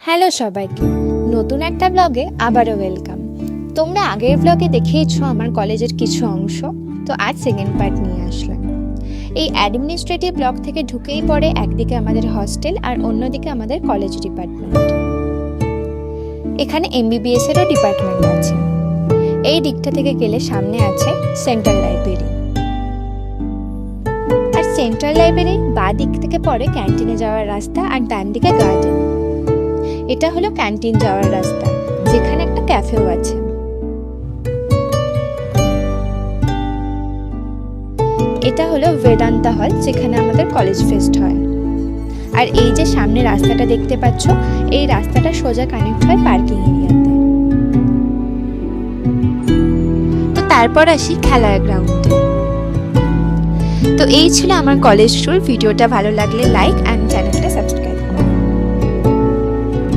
Hello সবাইকে, নতুন একটা ব্লগে আবারও ওয়েলকাম। তোমরা আগের ব্লগে দেখেইছো আমার কলেজের কিছু অংশ, তো আজ সেকেন্ড পার্ট নিয়ে আসলাম। এই অ্যাডমিনিস্ট্রেটিভ ব্লক থেকে ঢুকেই পড়ে একদিকে আমাদের হস্টেল আর অন্যদিকে আমাদের কলেজ ডিপার্টমেন্ট। এখানে এমবিবিএস এরও ডিপার্টমেন্ট আছে। এই দিকটা থেকে গেলে সামনে আছে সেন্ট্রাল লাইব্রেরি, আর সেন্ট্রাল লাইব্রেরি বাঁ দিক থেকে পড়ে ক্যান্টিনে যাওয়ার রাস্তা আর ডান দিকে গার্ডেন। এটা হলো ক্যান্টিন যাওয়ার রাস্তা, যেখানে একটা ক্যাফেও আছে। এটা হলো বেদান্তা হল, যেখানে আমাদের কলেজ ফেস্ট হয়। আর এই যে সামনে রাস্তাটা দেখতে পাচ্ছ, এই রাস্তাটা সোজা কানেক্ট হয় পার্কিং এরিয়াতে। তো তারপর আসি খেলার গ্রাউন্ডে। তো এই ছিল আমার কলেজ ট্যুর। ভিডিওটা ভালো লাগলে লাইক অ্যান্ড চ্যানেলটা সাবস্ক্রাইব